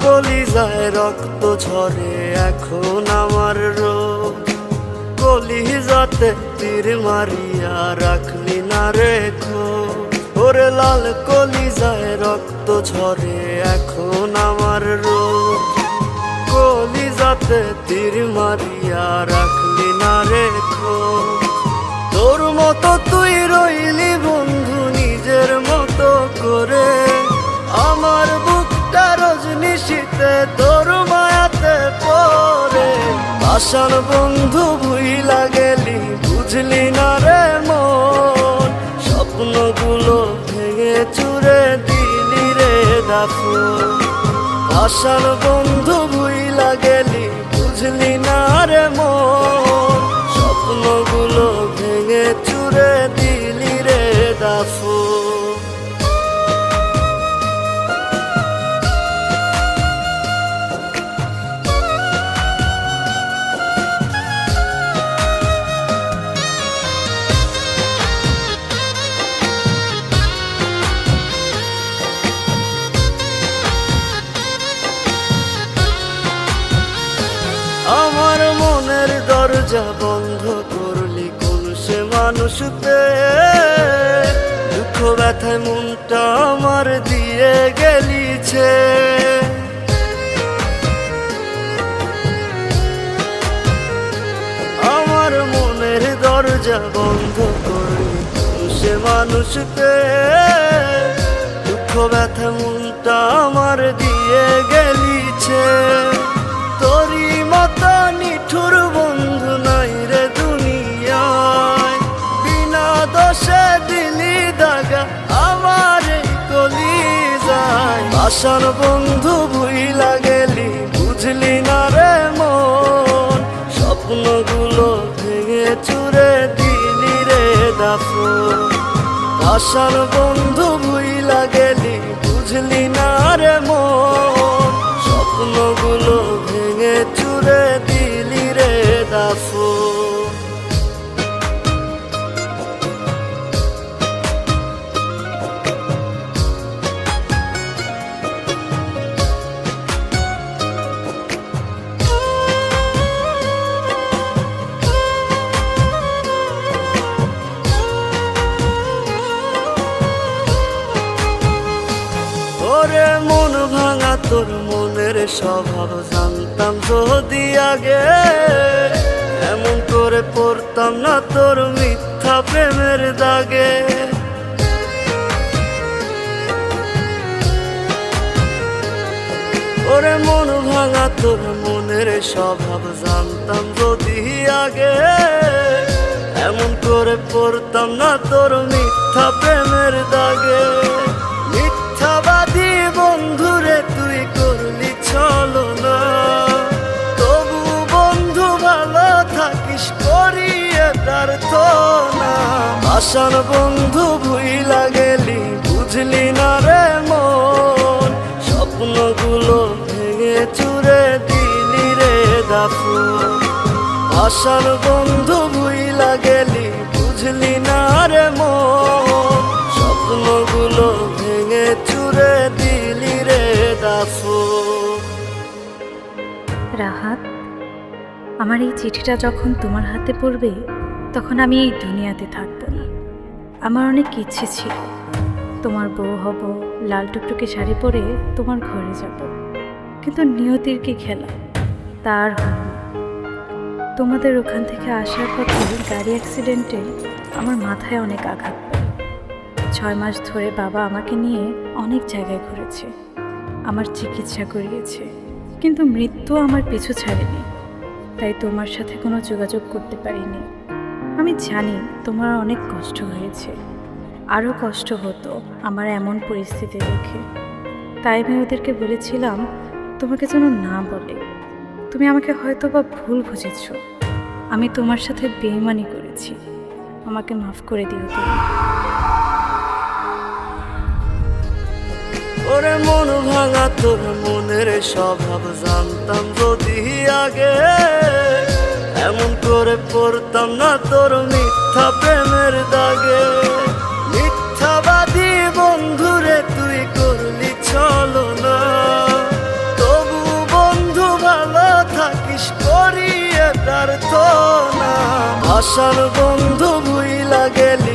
কলিজায় রক্ত ঝরে এখন আমার রোগ। কলিজাতে তীর মারিয়া রাখলি না রেখো, ওরে লাল কলিজায় রক্ত ঝরে এখন আমার রোগ। কলিজাতে তীর মারিয়া রাখলি না রেখো, তোর মতো তুই রইলি বন্ধু নিজের মতো করে। আমার বুকটা রজনিশীতে তোর মায়াতে পড়ে। আশার বন্ধু ভুইলা গেলি বুঝলি না রে মন, স্বপ্নগুলো ভেঙে চুরে দিলি রে দাফন। আশার বন্ধু ভুইলা গেলি বুঝলি না রে মন, স্বপ্নগুলো ভেঙে চুরে দিলি রে দাফন। আমার মনের দরজা বন্ধ করলি কোন সে মানুষতে, দুঃখ ব্যথায় মনটা আমার দিয়ে গেলিছে। আমার মনের দরজা বন্ধ করলি কোন সে মানুষতে, দুঃখ ব্যথায় মনটা আমার দিয়ে গেলিছে। তোরি মতো নিঠুর বন্ধু নাই রে দুনিয়ায়, বিনা দোষে দিলি দাগা আমার এই কলিজায়। আশার বন্ধু ভুইলা গেলি বুঝলি না রে মন, স্বপ্নগুলো ভেঙে চুরে দিলি রে দাফন। আশার বন্ধু ভুইলা গেলি বুঝলি না রে মন, স্বপ্নগুলো ভেঙে চুরে দিলি রে দাফন। ওরে মন ভাঙা তোর মনের স্বভাব জানতাম যদি আগে, এমন করে পড়তাম না তোর মিথ্যা প্রেমের দাগে। ওরে মন ভাঙা তোর মনের স্বভাব জানতাম যদি আগে, এমন করে পড়তাম না তোর মিথ্যা প্রেমের দাগে। মিথ্যাবাদী বন্ধুরে তুই করলি ছলনা, তবু বন্ধু ভালো থাকিস করিয়ে তার না। আশার বন্ধু ভুইলা গেলি বুঝলি না রে মন, স্বপ্নগুলো ভেঙে চুরে দিলি রে দাফন। আশার বন্ধু ভুইলা গেলি বুঝলি না রে মন, স্বপ্নগুলো ভেঙে চুরে দিলি রে দাফন। রাহাত, আমার এই চিঠিটা যখন তোমার হাতে পড়বে তখন আমি এই দুনিয়াতে থাকবো না। আমার অনেক ইচ্ছে ছিল তোমার বউ হব, লাল টুকটুকে শাড়ি পরে তোমার ঘরে যাব, কিন্তু নিয়তির কি খেলা, তার হল না। তোমাদের ওখান থেকে আসার পথে গাড়ি অ্যাক্সিডেন্টে আমার মাথায় অনেক আঘাত পায়। 6 মাস ধরে বাবা আমাকে নিয়ে অনেক জায়গায় ঘুরেছে, আমার চিকিৎসা করিয়েছে, কিন্তু মৃত্যু আমার পিছু ছাড়েনি। তাই তোমার সাথে কোনো যোগাযোগ করতে পারিনি। আমি জানি তোমার অনেক কষ্ট হয়েছে, আরও কষ্ট হতো আমার এমন পরিস্থিতি দেখে। তাই আমি ওদেরকে বলেছিলাম তোমাকে যেন না বলে। তুমি আমাকে হয়তো বা ভুল বুঝেছ, আমি তোমার সাথে বেইমানি করেছি, আমাকে মাফ করে দিও তুমি। ওরে মন ভাঙা তোর মনের স্বভাব জানতাম যদি আগে, এমন করে পড়তাম না তোর মিথ্যা প্রেমের দাগে। মিথ্যাবাদী বন্ধুরে তুই করলি ছলনা, আশার বন্ধু ভুইলা গেলি